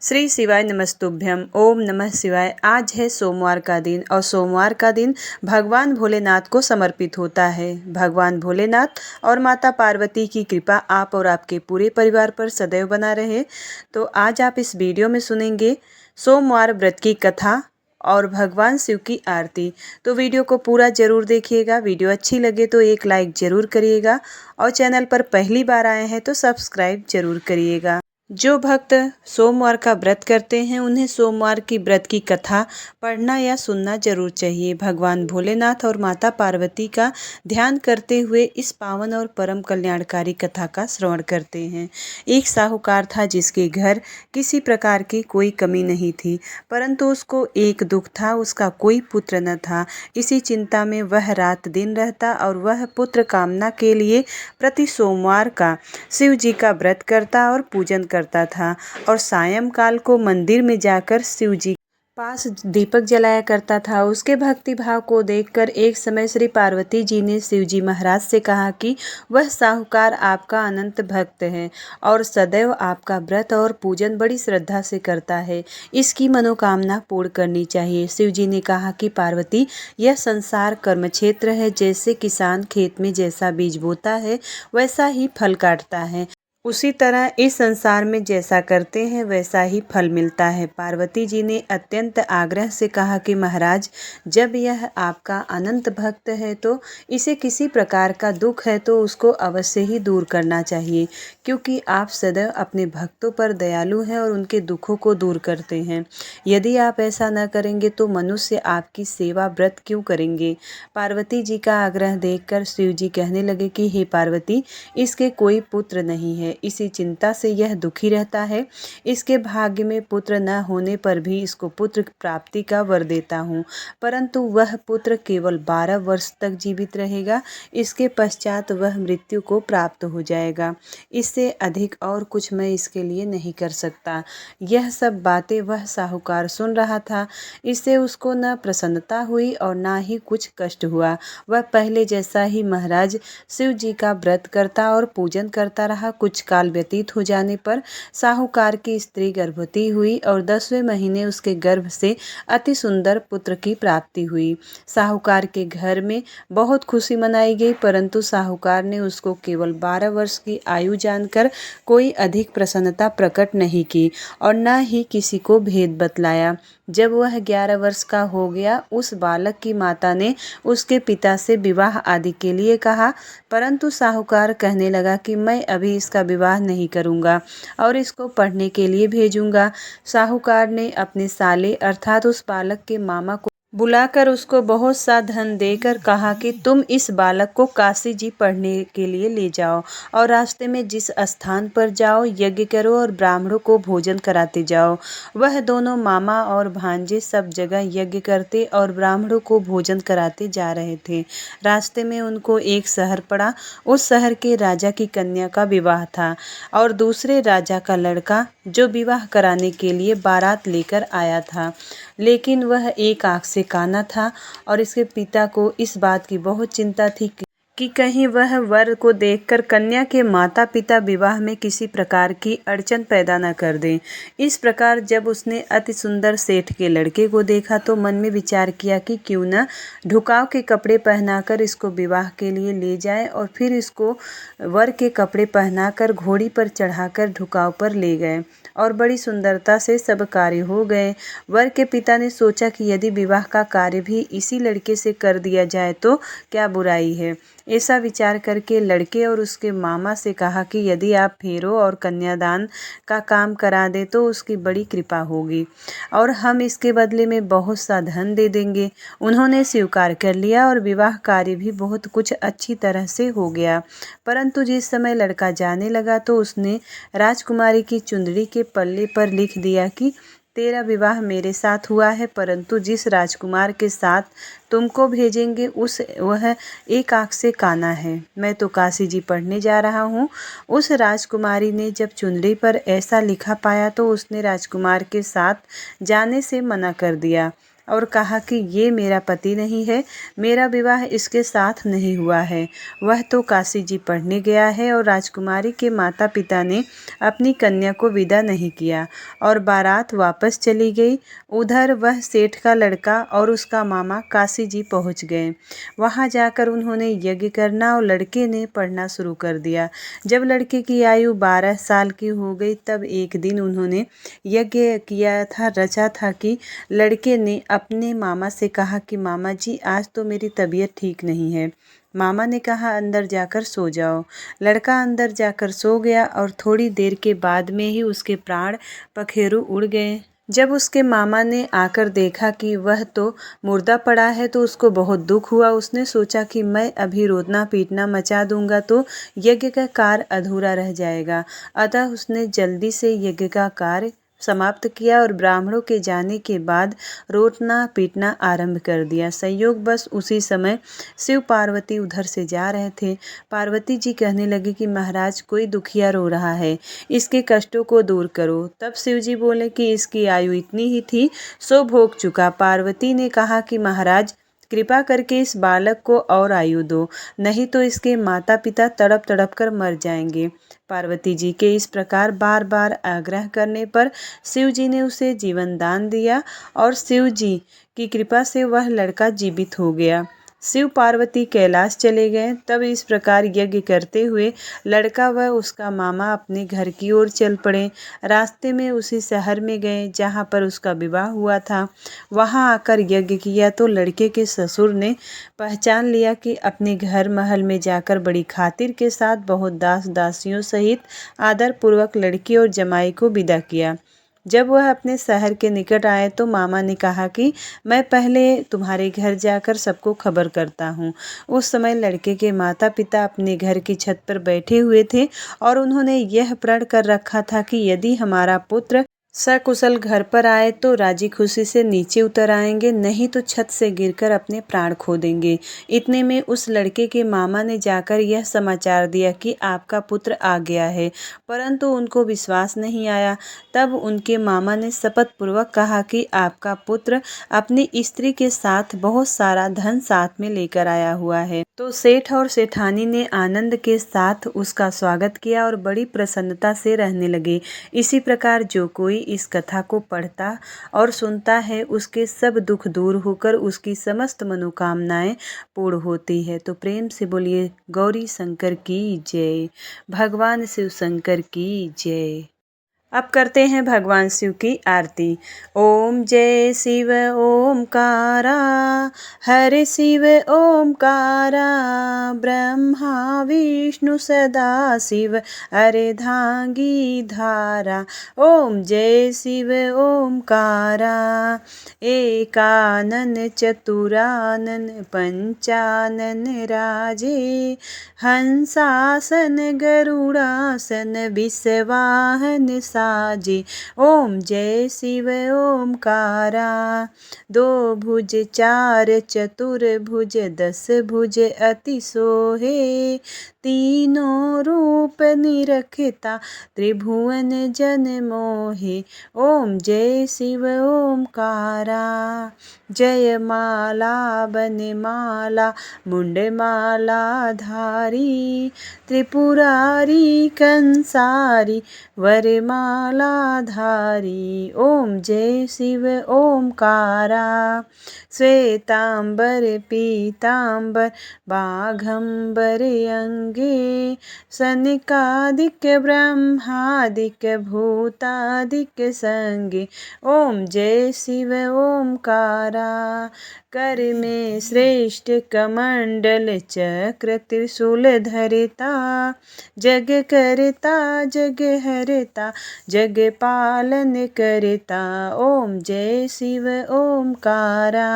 श्री शिवाय नमस्तुभ्यम। ओम नमः शिवाय। आज है सोमवार का दिन और सोमवार का दिन भगवान भोलेनाथ को समर्पित होता है। भगवान भोलेनाथ और माता पार्वती की कृपा आप और आपके पूरे परिवार पर सदैव बना रहे। तो आज आप इस वीडियो में सुनेंगे सोमवार व्रत की कथा और भगवान शिव की आरती। तो वीडियो को पूरा जरूर देखिएगा। वीडियो अच्छी लगे तो एक लाइक ज़रूर करिएगा और चैनल पर पहली बार आए हैं तो सब्सक्राइब जरूर करिएगा। जो भक्त सोमवार का व्रत करते हैं उन्हें सोमवार की व्रत की कथा पढ़ना या सुनना जरूर चाहिए। भगवान भोलेनाथ और माता पार्वती का ध्यान करते हुए इस पावन और परम कल्याणकारी कथा का श्रवण करते हैं। एक साहूकार था जिसके घर किसी प्रकार की कोई कमी नहीं थी, परंतु उसको एक दुख था, उसका कोई पुत्र न था। इसी चिंता में वह रात दिन रहता और वह पुत्र कामना के लिए प्रति सोमवार का शिव जी का व्रत करता और पूजन करता था और सायंकाल को मंदिर में जाकर शिव जी पास दीपक जलाया करता था। उसके भक्ति भाव को देखकर एक समय श्री पार्वती जी ने शिव जी महाराज से कहा कि वह साहूकार आपका अनंत भक्त है और सदैव आपका व्रत और पूजन बड़ी श्रद्धा से करता है, इसकी मनोकामना पूर्ण करनी चाहिए। शिव जी ने कहा कि पार्वती, यह संसार कर्म क्षेत्र है। जैसे किसान खेत में जैसा बीज बोता है वैसा ही फल काटता है, उसी तरह इस संसार में जैसा करते हैं वैसा ही फल मिलता है। पार्वती जी ने अत्यंत आग्रह से कहा कि महाराज, जब यह आपका अनंत भक्त है तो इसे किसी प्रकार का दुख है तो उसको अवश्य ही दूर करना चाहिए, क्योंकि आप सदैव अपने भक्तों पर दयालु हैं और उनके दुखों को दूर करते हैं। यदि आप ऐसा न करेंगे तो मनुष्य आपकी सेवा व्रत क्यों करेंगे। पार्वती जी का आग्रह देखकर शिव जी कहने लगे कि हे पार्वती, इसके कोई पुत्र नहीं है, इसी चिंता से यह दुखी रहता है। इसके भाग्य में पुत्र न होने पर भी इसको पुत्र प्राप्ति का वर देता हूँ, परंतु वह पुत्र केवल 12 वर्ष तक जीवित रहेगा। इसके पश्चात वह मृत्यु को प्राप्त हो जाएगा। इससे अधिक और कुछ मैं इसके लिए नहीं कर सकता। यह सब बातें वह साहूकार सुन रहा था। इससे उसको न प्रसन्नता हुई और न ही कुछ कष्ट हुआ। वह पहले जैसा ही महाराज शिव जी का व्रत करता और पूजन करता रहा। कुछ काल व्यतीत हो जाने पर साहूकार की स्त्री गर्भवती हुई और 10वें महीने उसके गर्भ से अति सुंदर पुत्र की प्राप्ति हुई। साहूकार के घर में बहुत खुशी मनाई गई, परंतु साहूकार ने उसको केवल 12 वर्ष की आयु जानकर कोई अधिक प्रसन्नता प्रकट नहीं की और न ही किसी को भेद बतलाया। जब वह 11 वर्ष का हो गया, उस बालक की माता ने उसके पिता से विवाह आदि के लिए कहा, परंतु साहूकार कहने लगा कि मैं अभी इसका विवाह नहीं करूंगा और इसको पढ़ने के लिए भेजूंगा। साहूकार ने अपने साले अर्थात उस बालक के मामा को बुलाकर उसको बहुत सा धन देकर कहा कि तुम इस बालक को काशी जी पढ़ने के लिए ले जाओ और रास्ते में जिस स्थान पर जाओ यज्ञ करो और ब्राह्मणों को भोजन कराते जाओ। वह दोनों मामा और भांजे सब जगह यज्ञ करते और ब्राह्मणों को भोजन कराते जा रहे थे। रास्ते में उनको एक शहर पड़ा। उस शहर के राजा की कन्या का विवाह था और दूसरे राजा का लड़का जो विवाह कराने के लिए बारात लेकर आया था, लेकिन वह एक आंख से काना था और इसके पिता को इस बात की बहुत चिंता थी कि कहीं वह वर को देखकर कन्या के माता पिता विवाह में किसी प्रकार की अड़चन पैदा न कर दें। इस प्रकार जब उसने अति सुंदर सेठ के लड़के को देखा तो मन में विचार किया कि क्यों न ढुकाव के कपड़े पहनाकर इसको विवाह के लिए ले जाए और फिर इसको वर के कपड़े पहनाकर घोड़ी पर चढ़ाकर ढुकाव पर ले गए और बड़ी सुंदरता से सब कार्य हो गए। वर के पिता ने सोचा कि यदि विवाह का कार्य भी इसी लड़के से कर दिया जाए तो क्या बुराई है। ऐसा विचार करके लड़के और उसके मामा से कहा कि यदि आप फेरों और कन्यादान का काम करा दे तो उसकी बड़ी कृपा होगी और हम इसके बदले में बहुत सा धन दे देंगे। उन्होंने स्वीकार कर लिया और विवाह कार्य भी बहुत कुछ अच्छी तरह से हो गया। परंतु जिस समय लड़का जाने लगा तो उसने राजकुमारी की चुंदड़ी के पल्ले पर लिख दिया कि तेरा विवाह मेरे साथ हुआ है, परंतु जिस राजकुमार के साथ तुमको भेजेंगे वह एक आंख से काना है। मैं तो काशी जी पढ़ने जा रहा हूँ। उस राजकुमारी ने जब चुनरी पर ऐसा लिखा पाया तो उसने राजकुमार के साथ जाने से मना कर दिया। और कहा कि ये मेरा पति नहीं है, मेरा विवाह इसके साथ नहीं हुआ है। वह तो काशी जी पढ़ने गया है। और राजकुमारी के माता पिता ने अपनी कन्या को विदा नहीं किया और बारात वापस चली गई। उधर वह सेठ का लड़का और उसका मामा काशी जी पहुँच गए। वहाँ जाकर उन्होंने यज्ञ करना और लड़के ने पढ़ना शुरू कर दिया। जब लड़के की आयु 12 साल की हो गई तब एक दिन उन्होंने यज्ञ किया था, रचा था कि लड़के ने अपने मामा से कहा कि मामा जी आज तो मेरी तबीयत ठीक नहीं है। मामा ने कहा अंदर जाकर सो जाओ। लड़का अंदर जाकर सो गया और थोड़ी देर के बाद में ही उसके प्राण पखेरु उड़ गए। जब उसके मामा ने आकर देखा कि वह तो मुर्दा पड़ा है तो उसको बहुत दुख हुआ। उसने सोचा कि मैं अभी रोदना पीटना मचा दूंगा तो यज्ञ का कार्य अधूरा रह जाएगा। अतः उसने जल्दी से यज्ञ का कार्य समाप्त किया और ब्राह्मणों के जाने के बाद रोतना पीटना आरंभ कर दिया। संयोग बस उसी समय शिव पार्वती उधर से जा रहे थे। पार्वती जी कहने लगी कि महाराज कोई दुखिया रो रहा है, इसके कष्टों को दूर करो। तब शिव जी बोले कि इसकी आयु इतनी ही थी, सो भोग चुका। पार्वती ने कहा कि महाराज कृपा करके इस बालक को और आयु दो, नहीं तो इसके माता पिता तड़प तड़प कर मर जाएंगे। पार्वती जी के इस प्रकार बार बार आग्रह करने पर शिव जी ने उसे जीवन दान दिया और शिव जी की कृपा से वह लड़का जीवित हो गया। शिव पार्वती कैलाश चले गए। तब इस प्रकार यज्ञ करते हुए लड़का व उसका मामा अपने घर की ओर चल पड़े। रास्ते में उसी शहर में गए जहाँ पर उसका विवाह हुआ था। वहाँ आकर यज्ञ किया तो लड़के के ससुर ने पहचान लिया कि अपने घर महल में जाकर बड़ी खातिर के साथ बहुत दास दासियों सहित आदरपूर्वक लड़की और जमाई को विदा किया। जब वह अपने शहर के निकट आए तो मामा ने कहा कि मैं पहले तुम्हारे घर जाकर सबको खबर करता हूँ। उस समय लड़के के माता पिता अपने घर की छत पर बैठे हुए थे और उन्होंने यह प्रण कर रखा था कि यदि हमारा पुत्र सकुशल घर पर आए तो राजी खुशी से नीचे उतर आएंगे, नहीं तो छत से गिरकर अपने प्राण खो देंगे। इतने में उस लड़के के मामा ने जाकर यह समाचार दिया कि आपका पुत्र आ गया है, परंतु उनको विश्वास नहीं आया। तब उनके मामा ने शपथ पूर्वक कहा कि आपका पुत्र अपनी स्त्री के साथ बहुत सारा धन साथ में लेकर आया हुआ है। तो सेठ और सेठानी ने आनंद के साथ उसका स्वागत किया और बड़ी प्रसन्नता से रहने लगे। इसी प्रकार जो कोई इस कथा को पढ़ता और सुनता है उसके सब दुख दूर होकर उसकी समस्त मनोकामनाएं पूर्ण होती है। तो प्रेम से बोलिए गौरी शंकर की जय, भगवान शिव शंकर की जय। अब करते हैं भगवान शिव की आरती। ओम जय शिव ओमकारा, हरे शिव ओमकारा, ब्रह्मा विष्णु सदा शिव अर्धांगी धारा। ओम जय शिव ओमकारा, एकानन चतुरानन पंचानन राजे, हंसासन गरुड़ासन विषवाहन साजे। ओम जय शिव ओमकारा, दो भुज चार चतुर्भुज दस भुज अति सोहे, तीनों रूप निरखता त्रिभुवन जन मोहे। ओम जय शिव ओमकारा, जय माला बनमाला मुंडमाला धारी, त्रिपुरारी कंसारी वरमाला धारी। ओम जय शिव ओमकारा, श्वेतांबर पीतांबर बाघंबर अंगे, सनकादिक ब्रह्मादिक भूतादिक संगे। ओम जय शिव ओमकारा, कर में श्रेष्ठ कमंडल चक्र त्रिशूल धरता, जग करता जग हरता जग पालन करता। ओम जय शिव ओमकारा,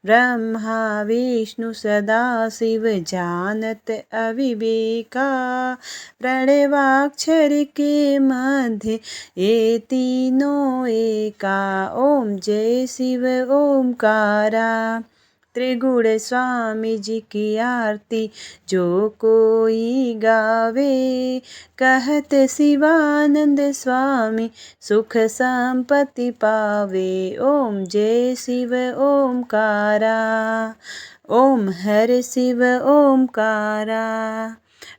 ब्रह्मा विष्णु सदा शिव जानत अविवेका, प्रणवाक्षर के मध्य ये तीनों एका। ओम जय शिव ओमकारा, त्रिगुण स्वामी जी की आरती जो कोई गावे। कहत शिवानंद स्वामी सुख संपत्ति पावे। ओम जय शिव ओमकारा, ओम हर शिव ओमकारा।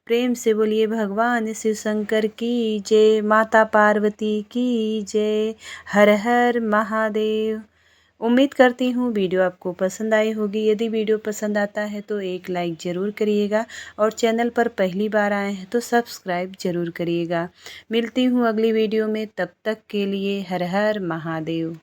प्रेम से बोलिए भगवान शिव शंकर की जय, माता पार्वती की जय। हर हर महादेव। उम्मीद करती हूँ वीडियो आपको पसंद आई होगी। यदि वीडियो पसंद आता है तो एक लाइक ज़रूर करिएगा और चैनल पर पहली बार आए हैं तो सब्सक्राइब ज़रूर करिएगा। मिलती हूँ अगली वीडियो में, तब तक के लिए हर हर महादेव।